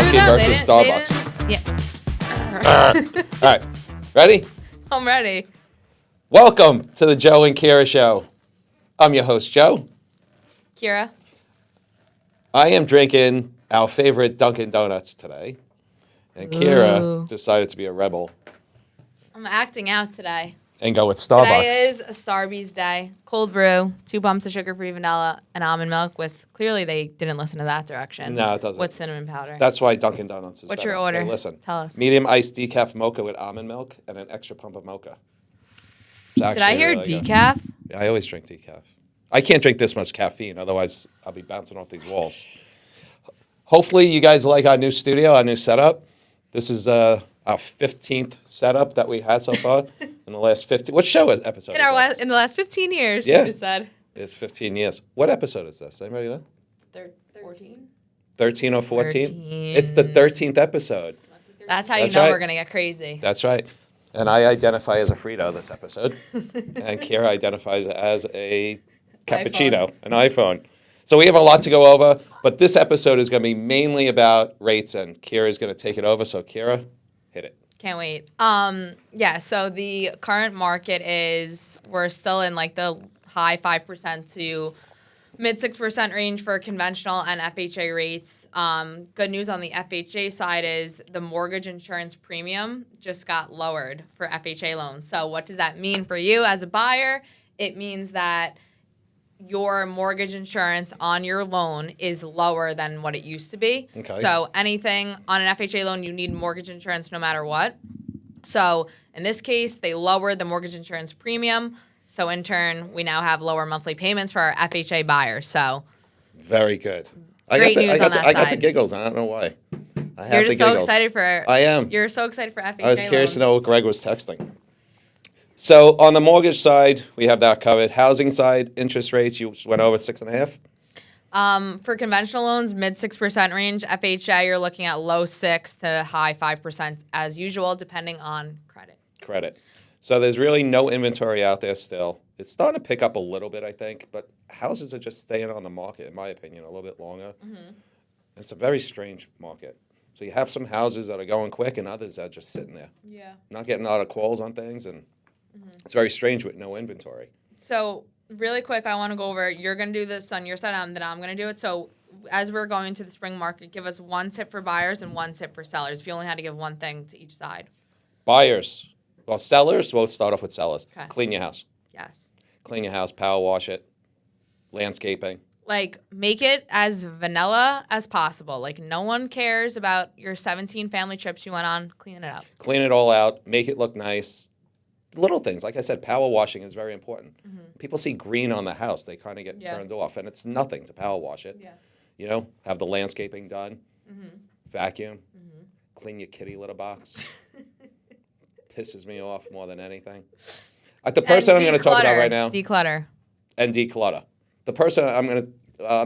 Dunkin' versus Starbucks. Yeah. All right. Ready? I'm ready. Welcome to the Joe and Keara Show. I'm your host, Joe. Keara. I am drinking our favorite Dunkin' Donuts today. And Keara Ooh. decided to be a rebel I'm acting out today. and go with Starbucks. Today is a Starbucks day. Cold brew, 2 pumps of sugar-free vanilla, and almond milk with, clearly they didn't listen to that direction. No, it doesn't. With cinnamon powder. That's why Dunkin' Donuts is What's better. your order? Hey, listen. Tell us. Medium iced decaf mocha with almond milk and an extra pump of mocha. Did I hear really good. decaf? Yeah, I always drink decaf. I can't drink this much caffeine, otherwise I'll be bouncing off these walls. Hopefully you guys like our new studio, our new setup. This is our 15th setup that we had so far in the last 15. What show episode is this? In the last 15 years, Yeah. you just said. It's 15 years. What episode is this? Anybody know? 14? 13 or 14? 13. It's the 13th episode. That's how you That's know right. we're going to get crazy. That's right. And I identify as a Frito this episode. And Keara identifies as a cappuccino, an iPhone. So we have a lot to go over, but this episode is going to be mainly about rates, and Keara is going to take it over. So Keara, hit it. Can't wait. Yeah, so the current market is, we're still in like the high 5% to mid 6% range for conventional and FHA rates. Good news on the FHA side is the mortgage insurance premium just got lowered for FHA loans. So what does that mean for you as a buyer? It means that your mortgage insurance on your loan is lower than what it used to be. Okay. So anything on an FHA loan, you need mortgage insurance no matter what. So in this case, they lowered the mortgage insurance premium. So in turn, we now have lower monthly payments for our FHA buyers. So Very good. Great news on that I got the side. giggles. I don't know why. I have you're the just so giggles. excited for. I am. You're so excited for FHA I was curious to loans. know what Greg was texting. So on the mortgage side, we have that covered. Housing side, interest rates, you went over 6.5. For conventional loans, mid 6% range. FHA, you're looking at low 6 to high 5% as usual, depending on credit. So there's really no inventory out there still. It's starting to pick up a little bit, I think, but houses are just staying on the market, in my opinion, a little bit longer. Mm-hmm. It's a very strange market. So you have some houses that are going quick and others that are just sitting there. Yeah. Not getting a lot of calls on things, and it's very strange with no inventory. So really quick, I want to go over, you're going to do this on your side, then I'm going to do it. So as we're going to the spring market, give us one tip for buyers and one tip for sellers. If you only had to give one thing to each side. Buyers. Well, sellers, we'll start off with sellers. Okay. Clean your house. Yes. Clean your house, power wash it, landscaping. Like, make it as vanilla as possible. Like, no one cares about your 17 family trips you went on. Clean it up. Clean it all out, make it look nice. Little things. Like I said, power washing is very important. Mm-hmm. People see green on the house, they kind of get turned off, and it's nothing to power wash it. Yeah. You know, have the landscaping done, vacuum, clean your kitty litter box. Pisses me off more than anything. The person I'm going to talk about right now. Declutter. And declutter. The person I'm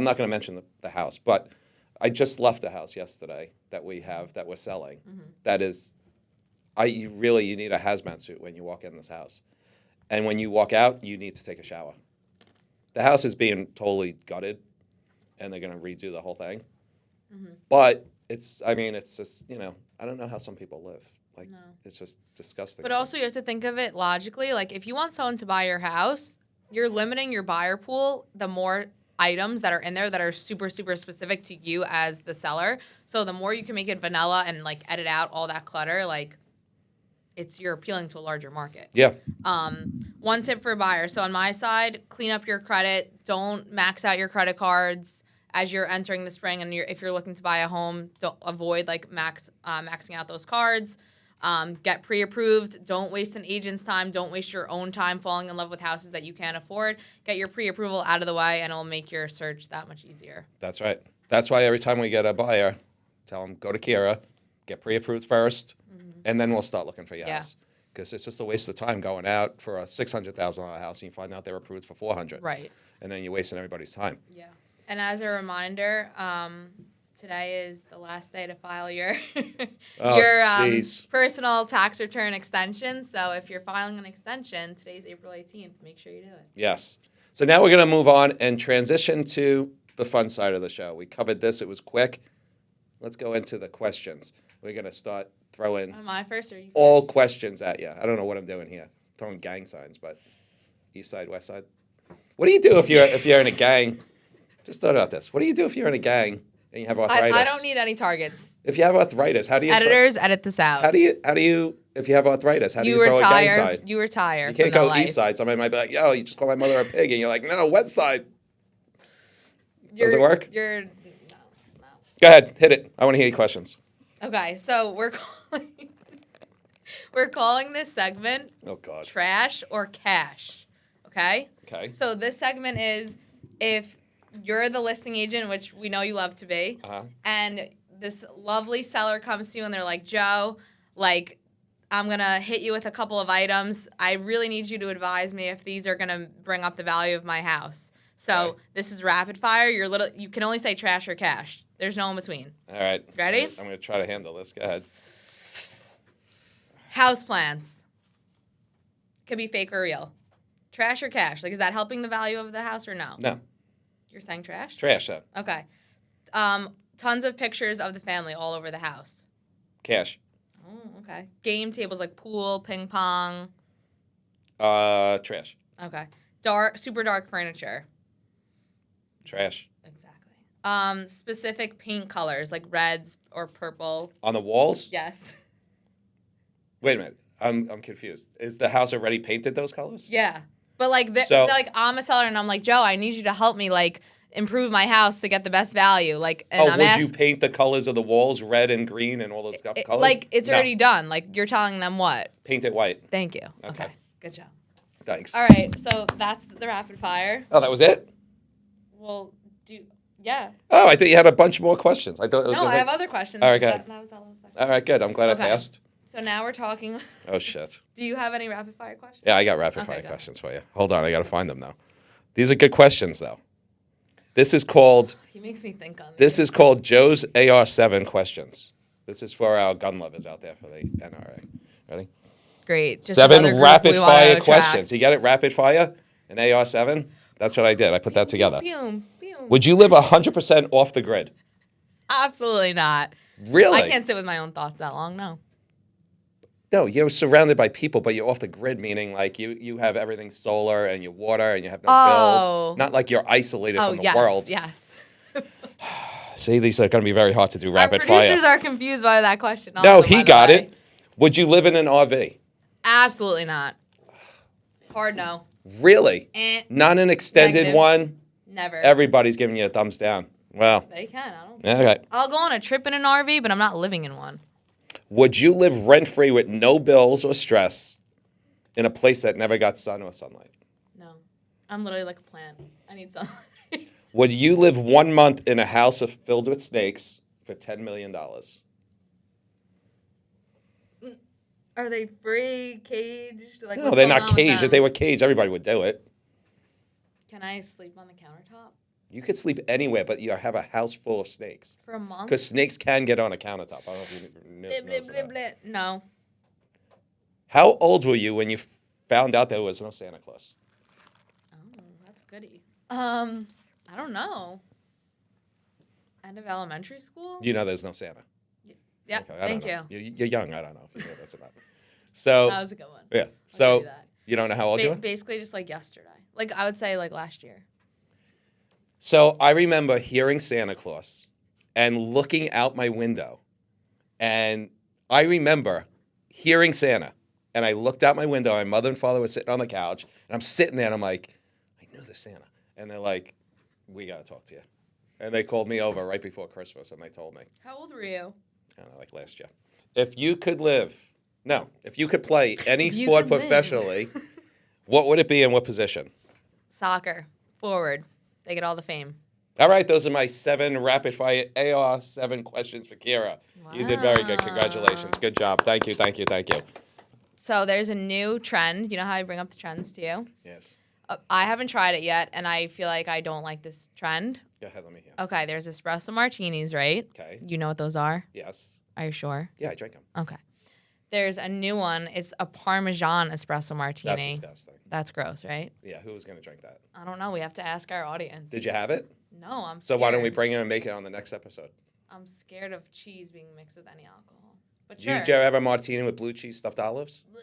not going to mention the house, but I just left a house yesterday that we have that we're selling. That is, you need a hazmat suit when you walk in this house, and when you walk out, you need to take a shower. The house is being totally gutted, and they're going to redo the whole thing. But it's just I don't know how some people live. Like, it's just disgusting. But also, you have to think of it logically. Like, if you want someone to buy your house, you're limiting your buyer pool the more items that are in there that are super, super specific to you as the seller. So the more you can make it vanilla and, like, edit out all that clutter, like, you're appealing to a larger market. Yeah. One tip for buyers. So on my side, clean up your credit. Don't max out your credit cards as you're entering the spring. And if you're looking to buy a home, don't avoid, like, maxing out those cards. Get pre-approved. Don't waste an agent's time. Don't waste your own time falling in love with houses that you can't afford. Get your pre-approval out of the way, and it'll make your search that much easier. That's right. That's why every time we get a buyer, tell them, go to Keara, get pre-approved first, and then we'll start looking for your house. Because it's just a waste of time going out for a $600,000 house, and you find out they're approved for $400,000. Right. And then you're wasting everybody's time. Yeah. And as a reminder, today is the last day to file your personal tax return extension. So if you're filing an extension, today's April 18th. Make sure you do it. Yes. So now we're going to move on and transition to the fun side of the show. We covered this. It was quick. let's go into the questions. We're going to start throwing Am I first or you all first? questions at you. I don't know what I'm doing here. Throwing gang signs, but east side, west side. What do you do if you're in a gang? Just thought about this. What do you do if you're in a gang and you have arthritis? I don't need any targets. If you have arthritis, how do you Editors, edit this out. how do you if you have arthritis, how do you throw a gang sign? You retire. You can't from go the life. east side. Somebody might be like, yo, you just call my mother a pig. And you're like, no, west side. Does it work? No. Go ahead. Hit it. I want to hear your questions. Okay, so we're calling this segment Oh, God. Trash or Cash. Okay? Okay. So this segment is if you're the listing agent, which we know you love to be, and this lovely seller comes to you and they're like, Joe, like, I'm going to hit you with a couple of items. I really need you to advise me if these are going to bring up the value of my house. So Okay. this is rapid fire. You can only say trash or cash. There's no in between. All right. Ready? I'm going to try to handle this. Go ahead. House plans. Could be fake or real. Trash or cash? Like, is that helping the value of the house or no? No. You're saying trash? Trash that. Okay. Tons of pictures of the family all over the house. Cash. Oh, okay. Game tables like pool, ping pong. Trash. Okay. Super dark furniture. Trash. Exactly. Specific paint colors like reds or purple. On the walls? Yes. Wait a minute. I'm confused. Is the house already painted those colors? Yeah. But like, So- like I'm a seller and I'm like, Joe, I need you to help me like improve my house to get the best value. Like, and I'm would you paint the colors of the walls red and green and all those colors? like it's No. already done. Like you're telling them what? Paint it white. Thank you. Okay. Good job. Thanks. All right. So that's the rapid fire. Oh, that was it? Well, yeah. Oh, I thought you had a bunch more questions. I thought it was No, gonna I be- have other questions. All right, go that, ahead. that was that last second. All right, good. I'm glad Okay. I passed. So now we're talking. Oh, shit. Do you have any rapid fire questions? Yeah, I got rapid Okay, fire go. questions for you. Hold on, I got to find them now. These are good questions, though. This is called He makes me think on This is called Joe's AR7 questions. This is for our gun lovers out there for the NRA. Ready? Great. Just another 7 group rapid we wanna fire attract. questions. You got it? Rapid fire? An AR7? That's what I did. I put that together. Boom, boom. Would you live 100% off the grid? Absolutely not. Really? I can't sit with my own thoughts that long. No. No, you're surrounded by people, but you're off the grid, meaning like you have everything solar and you water and you have no Oh. bills. Not like you're isolated Oh from the yes, world. yes. See, these are going to be very hard to do rapid Our fire. producers are confused by that question. No, also, he by the got way. it. Would you live in an RV? Absolutely not. Hard no. Really? Eh, Not an extended Negative. one? never. Everybody's giving you a thumbs down. Well, They can. I don't. okay. I'll go on a trip in an RV, but I'm not living in one. Would you live rent-free with no bills or stress in a place that never got sun or sunlight? No. I'm literally like a plant. I need sunlight. Would you live 1 month in a house filled with snakes for $10 million? Are they free, caged? Like, No, what's they're going not on with caged. If them? they were caged, everybody would do it. Can I sleep on the countertop You could sleep anywhere, but you have a house full of snakes. for a month? Because snakes can get on a countertop. I don't know if you Blip, blip, noticed blip, that. blip. No. How old were you when you found out there was no Santa Claus? Oh, that's goody. I don't know. End of elementary school? You know there's no Santa. Yeah, Okay, I thank don't you. know. You're young. I don't know if you know this or not. So, That was a good one. yeah. I'll give So, you that. you don't know how old you are? Basically just like yesterday. Like I would say like last year. So, I remember hearing Santa Claus and looking out my window. And I remember hearing Santa. And I looked out my window. My mother and father were sitting on the couch. And I'm sitting there and I'm like, I knew there's Santa. And they're like, we got to talk to you. And they called me over right before Christmas and they told me. How old were you? I don't know, like last year. If you could play any If you sport could live. professionally, what would it be and what position? Soccer. Forward. They get all the fame. All right, those are my 7 rapid fire AR7 questions for Keara. You did very good. Congratulations. Good job. Thank you, thank you, thank you. So there's a new trend. You know how I bring up the trends to you? Yes. I haven't tried it yet, and I feel like I don't like this trend. Go ahead, let me hear. Okay, there's espresso martinis, right? Okay. You know what those are? Yes. Are you sure? Yeah, I drink them. Okay. There's a new one. It's a Parmesan espresso martini. That's disgusting. That's gross, right? Yeah, who was going to drink that? I don't know. We have to ask our audience. Did you have it? No, I'm So why don't we scared. bring it and make it on the next episode? I'm scared of cheese being mixed with any alcohol. But You sure. do you ever have a martini with blue cheese stuffed olives? Blech.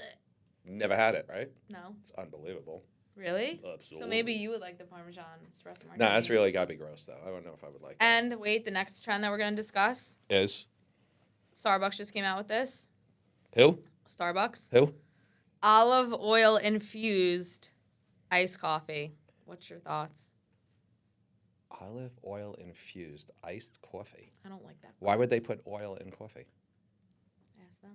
Never had it, right? No. It's unbelievable. Really? Absolutely. So maybe you would like the Parmesan espresso martini. No, that's really got to be gross, though. I don't know if I would like that. And wait, the next trend that we're going to discuss, Is? Starbucks just came out with this. Who? Starbucks. Who? Olive oil infused iced coffee. What's your thoughts? Olive oil infused iced coffee. I don't like that. Why would they put oil in coffee? Ask them.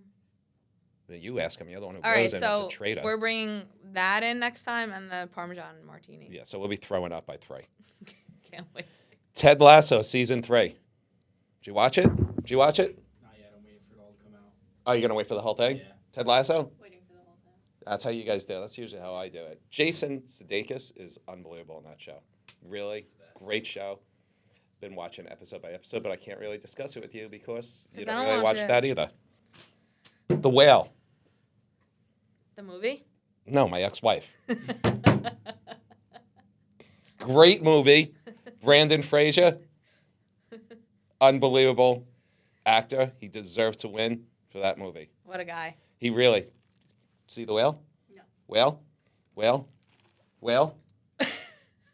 Then you ask them. You're the one who All right, goes in as so a trader. we're bringing that in next time and the Parmesan martini. Yeah, so we'll be throwing up by 3. Can't wait. Ted Lasso, season 3. Did you watch it? Did you watch it? Not yet. I'm waiting for it all to come out. Oh, you're going to wait for the whole thing? Yeah. Ted Lasso? Waiting for the whole thing. That's how you guys do it. That's usually how I do it. Jason Sudeikis is unbelievable in that show. Really great show. Been watching episode by episode, but I can't really discuss it with you because you 'Cause I don't don't really watch watch it. that either. The Whale. The movie? No, my ex-wife. Great movie. Brandon Fraser. Unbelievable actor. He deserved to win for that movie. What a guy. He really. See the whale? No. Whale? Whale? Whale?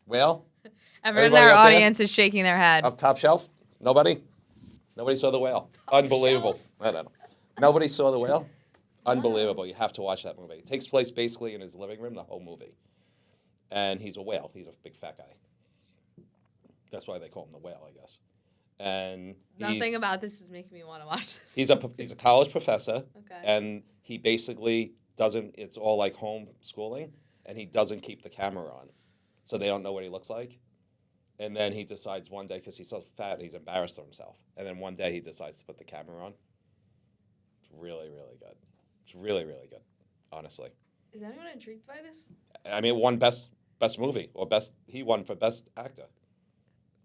Whale? Everyone Everybody in our up there? audience is shaking their head. Up top shelf? Nobody? Nobody saw the whale. Unbelievable. shelf? I don't know. Nobody saw the whale? Unbelievable. You have to watch that movie. It takes place basically in his living room, the whole movie. And he's a whale. He's a big fat guy. That's why they call him the whale, I guess. And Nothing about this is making me want to watch this. he's a college professor. Okay. And he basically doesn't, it's all like home schooling, and he doesn't keep the camera on. So they don't know what he looks like. And then he decides one day, because he's so fat, he's embarrassed of himself. And then one day he decides to put the camera on. It's really, really good. It's really, really good, honestly. Is anyone intrigued by this? I mean, it won best movie, or he won for best actor.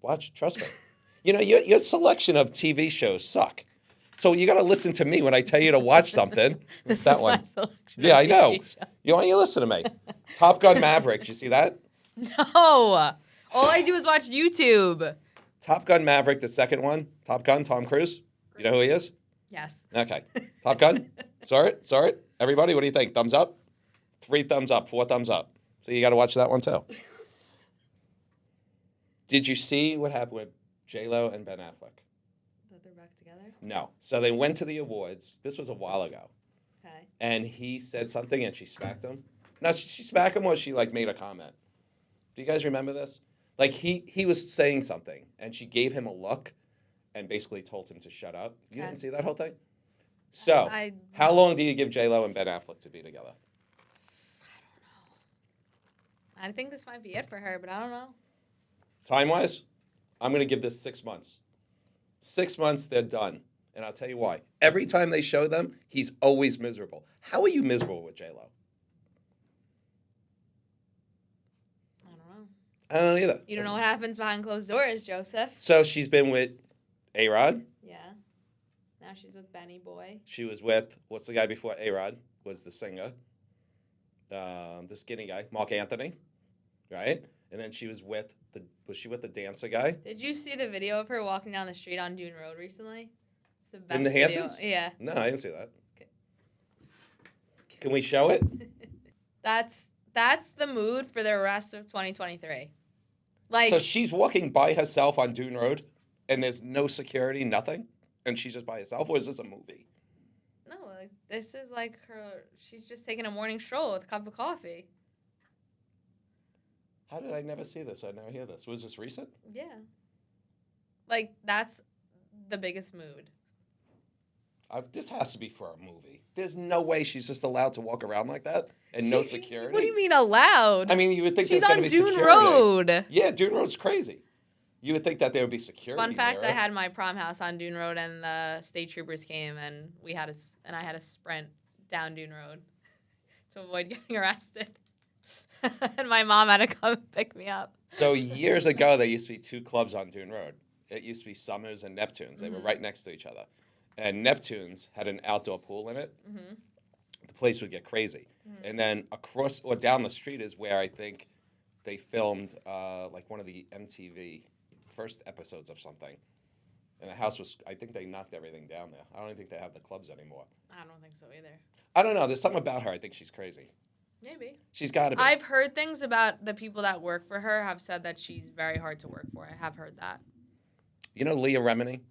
Watch, trust me. You know, your selection of TV shows suck. So you got to listen to me when I tell you to watch something. This that is one. my selection. Yeah, of I know. TV show. You want you listen to me. Top Gun Maverick. Did you see that? No. All I do is watch YouTube. Top Gun Maverick, the second one. Top Gun, Tom Cruise. You know who he is? Yes. Okay. Top Gun. Saw it? Saw it? Everybody, what do you think? Thumbs up? 3 thumbs up, 4 thumbs up. So you got to watch that one too. Did you see what happened with J-Lo and Ben Affleck? That they're back together? No. So they went to the awards. This was a while ago. Okay. And he said something and she smacked him. Now, she smacked him or she like made a comment? Do you guys remember this? Like he was saying something and she gave him a look and basically told him to shut up. You Okay. didn't see that whole thing? So, I- how long do you give J-Lo and Ben Affleck to be together? I think this might be it for her, but I don't know. Time-wise, I'm going to give this 6 months. 6 months, they're done. And I'll tell you why. Every time they show them, he's always miserable. How are you miserable with J-Lo? I don't know. I don't know either. You don't know what happens behind closed doors, Joseph. So she's been with A-Rod. Yeah. Now she's with Benny Boy. She was with, what's the guy before A-Rod? Was the singer. The skinny guy, Mark Anthony. Right? And then she was with was she with the dancer guy? Did you see the video of her walking down the street on Dune Road recently? It's the best In the video. Hamptons? Yeah. No, I didn't see that. Can we show it? That's the mood for the rest of 2023. Like, So she's walking by herself on Dune Road, and there's no security, nothing, and she's just by herself, or is this a movie? no, like, this is like her. She's just taking a morning stroll with a cup of coffee. How did I never see this? I never hear this. Was this recent? Yeah. Like, that's the biggest mood. This has to be for a movie. There's no way she's just allowed to walk around like that and no security. What do you mean allowed? I mean, you would think She's there's on going to be Dune security. Road. Yeah, Dune Road's crazy. You would think that there would be security. Fun fact: there. I had my prom house on Dune Road, and the state troopers came, and I had to sprint down Dune Road to avoid getting arrested. And my mom had to come and pick me up. So years ago, there used to be 2 clubs on Dune Road. It used to be Summers and Neptunes. They were right next to each other. And Neptunes had an outdoor pool in it. Mm-hmm. The place would get crazy. And then across or down the street is where I think they filmed like one of the MTV first episodes of something. And the house was, I think they knocked everything down there. I don't even think they have the clubs anymore. I don't think so either. I don't know. There's something about her. I think she's crazy. Maybe. She's got to be. I've heard things about the people that work for her have said that she's very hard to work for. I have heard that. You know Leah Remini?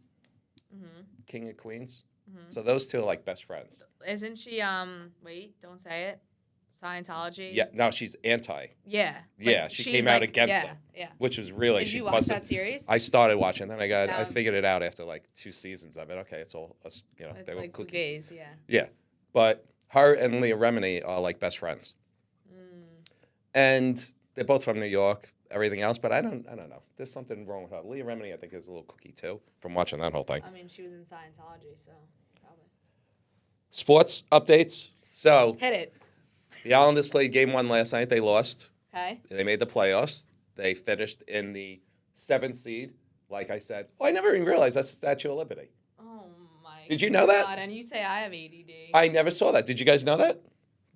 Mm-hmm. King of Queens? Mm-hmm. So those two are like best friends. Isn't she, wait, don't say it. Scientology? Yeah. No, she's anti. Yeah. Yeah, Like, she she's came out like- against yeah, them. Yeah. Which was really, Did she you watch busted. that series? I started watching, then I Yeah. figured it out after like 2 seasons of it. Okay, it's all, It's they were like cooking. gays, yeah. Yeah, but her and Leah Remini are like best friends, and they're both from New York. Everything else, but I don't know. There's something wrong with her. Leah Remini, I think, is a little cookie too from watching that whole thing. I mean, she was in Scientology, so probably. Sports updates. So Hit it. the Islanders played game 1 last night. They lost. Okay. They made the playoffs. They finished in the 7th seed. Like I said, I never even realized that's the Statue of Liberty. Oh my. Did you know that? God, and you say I have ADD. I never saw that. Did you guys know that?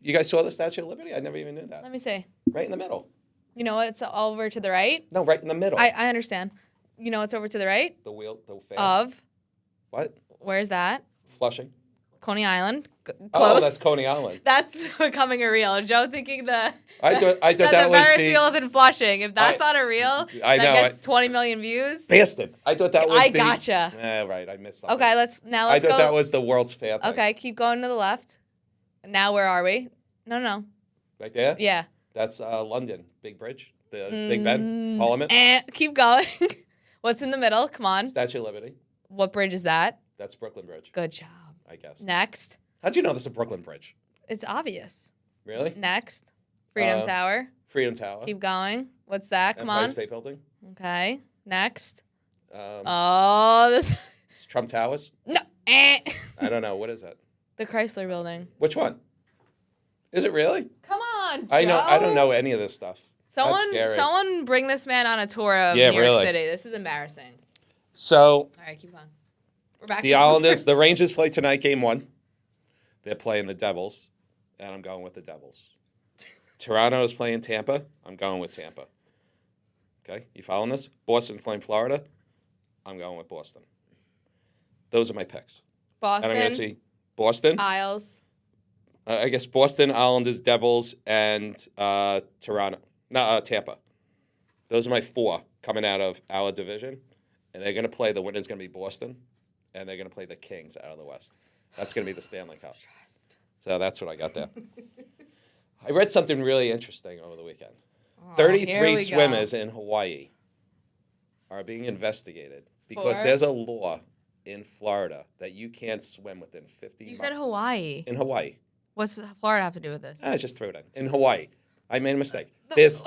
You guys saw the Statue of Liberty? I never even knew that. Let me see. Right in the middle. You know what's over to the right? No, right in the middle. I understand. You know what's over to the right? The fan. Of. What? Where's that? Flushing. Coney Island. Close. Oh, that's Coney Island. That's becoming a reel. Joe thinking I thought that the was Ferris the wheel's in Flushing. If that's not a reel, I know, that gets 20 million views. bastard. I thought that was I the. gotcha. Right. I missed something. Okay, let's I go. thought that was the World's Fair thing. Okay, keep going to the left. Now where are we? No. Right there? Yeah. That's London. Big Bridge. The Big Ben. Parliament. Keep going. What's in the middle? Come on. Statue of Liberty. What bridge is that? That's Brooklyn Bridge. Good job. I guess. Next. How'd you know this is a Brooklyn Bridge? It's obvious. Really? Next. Freedom Tower. Freedom Tower. Keep going. What's that? Come Empire on. State Building. Okay. Next. Um, This. It's Trump Towers. No. I don't know. What is that? The Chrysler Building. Which one? Is it really? Come on. I know. I Joe. don't know any of this stuff. That's scary. Someone bring this man on a tour of Yeah, New York really. City. This is embarrassing. So All right, keep on. We're back the to Islanders, sports. the Rangers play tonight, game 1. They're playing the Devils, and I'm going with the Devils. Toronto is playing Tampa. I'm going with Tampa. Okay, you following this? Boston's playing Florida. I'm going with Boston. Those are my picks. Boston, And I'm going to see Boston. Isles. I guess Boston, Islanders, Devils, and Toronto. No, Tampa. Those are my 4 coming out of our division. And they're going to play, the winner's going to be Boston, and they're going to play the Kings out of the West. That's going to be the Stanley Cup. So that's what I got there. I read something really interesting over the weekend. Oh, here we 33 go. swimmers in Hawaii are being investigated because For? there's a law in Florida that you can't swim within 50 You miles. said Hawaii. In Hawaii. What's Florida have to do with this? I just threw it in. In Hawaii. I made a mistake. There's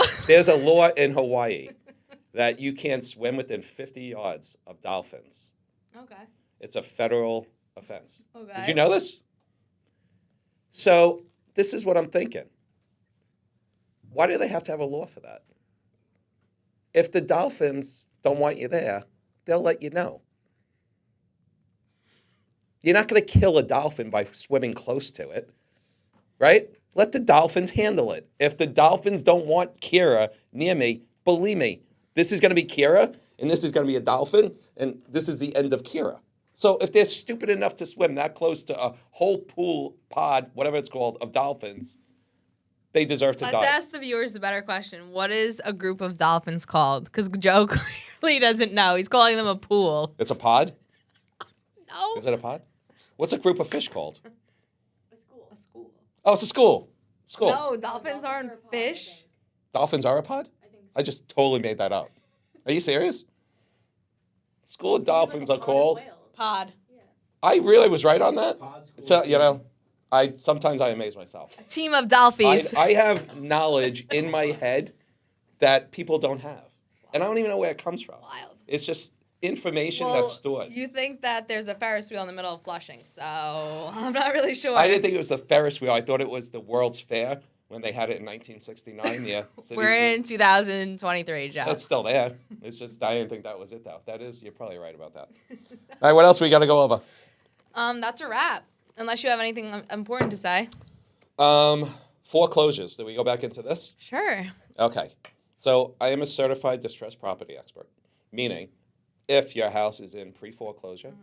a law in Hawaii that you can't swim within 50 yards of dolphins. Okay. It's a federal offense. Okay. Did you know this? So this is what I'm thinking. Why do they have to have a law for that? If the dolphins don't want you there, they'll let you know. You're not going to kill a dolphin by swimming close to it, right? Let the dolphins handle it. If the dolphins don't want Keara near me, believe me, this is going to be Keara, and this is going to be a dolphin, and this is the end of Keara. So if they're stupid enough to swim that close to a whole pool, pod, whatever it's called, of dolphins, they deserve to Let's die. ask the viewers the better question. What is a group of dolphins called? Because Joe clearly doesn't know. He's calling them a pool. It's a pod? No. Is it a pod? What's a group of fish called? A school. Oh, it's a school. School. No, dolphins aren't fish. Dolphins are a pod? I just totally made that up. Are you serious? School of dolphins are called. Pod. I really was right on that. Pod school. So sometimes I amaze myself. Team of dolphins. I have knowledge in my head that people don't have, and I don't even know where it comes from. Wild. It's just information that's stored. You think that there's a Ferris wheel in the middle of Flushing, so I'm not really sure. I didn't think it was the Ferris wheel. I thought it was the World's Fair when they had it in 1969. Yeah, We're in 2023, Joe. It's still there. It's just I didn't think that was it though. That is, you're probably right about that. All right, what else we got to go over? That's a wrap. Unless you have anything important to say. Foreclosures. Do we go back into this? Sure. Okay. So I am a certified distressed property expert, meaning if your house is in pre-foreclosure,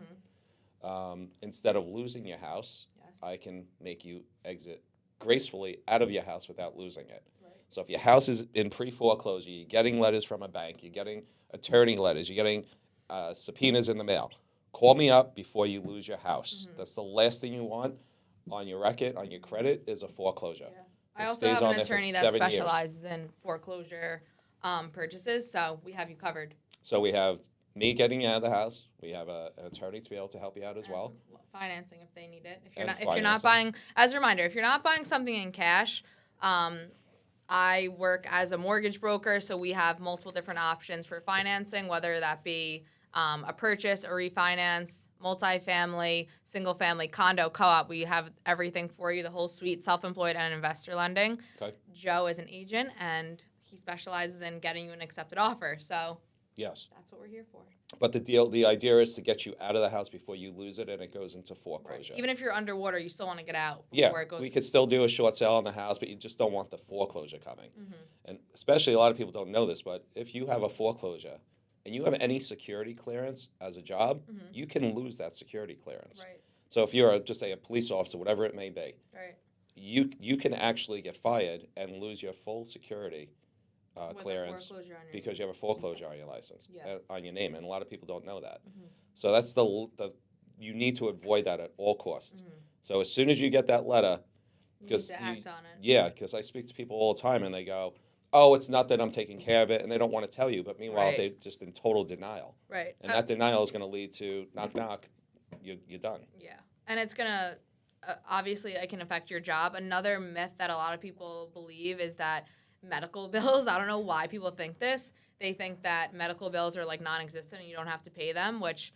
instead of losing your house, Yes. I can make you exit gracefully out of your house without losing it. Right. So if your house is in pre-foreclosure, you're getting letters from a bank, you're getting attorney letters, you're getting subpoenas in the mail. Call me up before you lose your house. That's the last thing you want on your record, on your credit, is a foreclosure. Yeah. I It also stays have on an there for attorney that 7 years. specializes in foreclosure purchases, so we have you covered. So we have me getting you out of the house. We have an attorney to be able to help you out as well. Financing if they need it. And If you're not buying, as a reminder, if you're not buying something in cash, I work as a mortgage broker, so we have multiple different options for financing, whether that be a purchase, a refinance, multifamily, single family, condo, co-op. We have everything for you, the whole suite, self-employed and investor lending. Okay. Joe is an agent, and he specializes in getting you an accepted offer. So Yes. that's what we're here for. But the idea is to get you out of the house before you lose it and it goes into foreclosure. Even if you're underwater, you still want to get out Yeah, before it goes. we could still do a short sale on the house, but you just don't want the foreclosure coming. And especially a lot of people don't know this, but if you have a foreclosure and you have any security clearance as a job, you can lose that security clearance. Right, So if you're, just say, a police officer, whatever it may be, right. you can actually get fired and lose your full security With a clearance foreclosure on your because you have a foreclosure on your license, Yeah. on your name, and a lot of people don't know that. So that's the you need to avoid that at all costs. So as soon as you get that letter, You need because to act on it. yeah, because I speak to people all the time and they go, "Oh, it's not that I'm taking care of it," and they don't want to tell you, but meanwhile Right. they're just in total denial, Right. and that denial is going to lead to knock knock, you're done. Yeah. And it's going to, obviously, it can affect your job. Another myth that a lot of people believe is that medical bills, I don't know why people think this. They think that medical bills are like non-existent and you don't have to pay them, which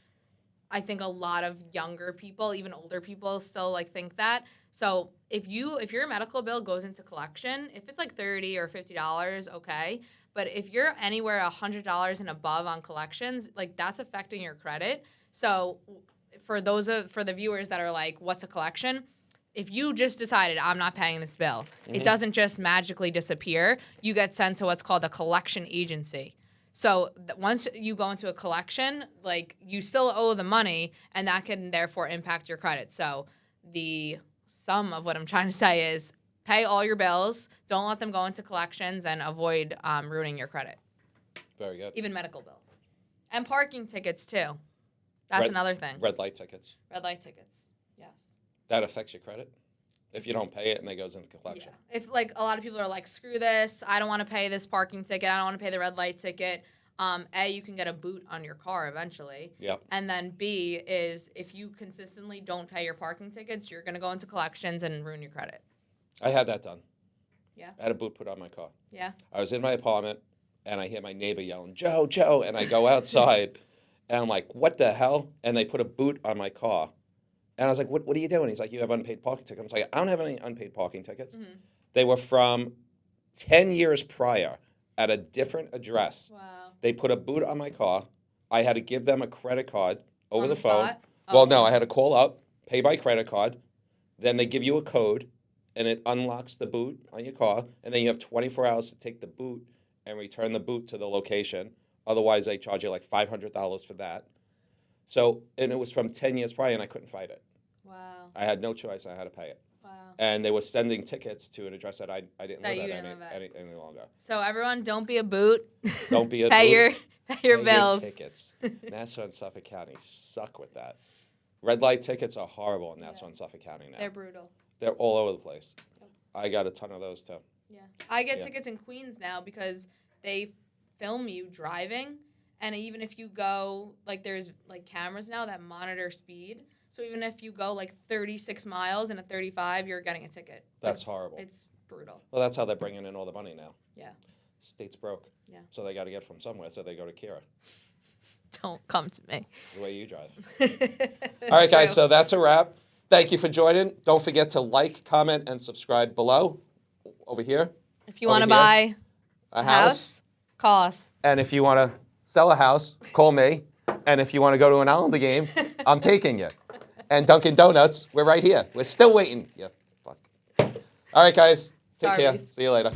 I think a lot of younger people, even older people, still like think that. So if your medical bill goes into collection, if it's like $30 or $50, okay. But if you're anywhere $100 and above on collections, like that's affecting your credit. So for the viewers that are like, what's a collection? If you just decided I'm not paying this bill, it doesn't just magically disappear. You get sent to what's called a collection agency. So once you go into a collection, like you still owe the money, and that can therefore impact your credit. So the sum of what I'm trying to say is pay all your bills, don't let them go into collections, and avoid ruining your credit. Very good. Even medical bills. And parking tickets too. That's another thing. Red light tickets. Red light tickets, yes. That affects your credit if you don't pay it and it goes into collection. Yeah. If like a lot of people are like, screw this, I don't want to pay this parking ticket, I don't want to pay the red light ticket. A, you can get a boot on your car eventually. Yep. And then B is if you consistently don't pay your parking tickets, you're gonna go into collections and ruin your credit. I had that done. Yeah. I had a boot put on my car. Yeah. I was in my apartment and I hear my neighbor yelling, "Joe, Joe," and I go outside and I'm like, "What the hell?" And they put a boot on my car. And I was like, what are you doing? He's like, "You have unpaid parking tickets." I was like, "I don't have any unpaid parking tickets." They were from 10 years prior at a different address. Wow. They put a boot on my car. I had to give them a credit card over On the the phone. spot? Well, Oh. no, I had to call up, pay by credit card. Then they give you a code, and it unlocks the boot on your car. And then you have 24 hours to take the boot and return the boot to the location. Otherwise, they charge you like $500 for that. So, and it was from 10 years prior, and I couldn't fight it. Wow. I had no choice. I had to pay it. Wow. And they were sending tickets to an address that I didn't That live you at didn't live at. any longer. So everyone, don't be a boot. Don't be a pay boot. your Pay bills. tickets. Nassau and Suffolk County suck with that. Red light tickets are horrible in Nassau and Suffolk County now. They're brutal. They're all over the place. I got a ton of those too. Yeah. I get Yeah. tickets in Queens now because they film you driving, and even if you go, like there's like cameras now that monitor speed. So even if you go like 36 miles in a 35, you're getting a ticket. That's horrible. It's brutal. Well, that's how they're bringing in all the money now. Yeah. State's broke. Yeah. So they got to get from somewhere. So they go to Keara, Don't come to me. the way you drive. All right, guys. So that's a wrap. Thank you for joining. Don't forget to like, comment, and subscribe below over here. If you Over want to here. buy A a house. house, call us. And if you want to sell a house, call me. And if you want to go to an Islander game, I'm taking you. And Dunkin' Donuts, we're right here. We're still waiting. Yeah, fuck. All right, guys. Take care. Sorry. See you later.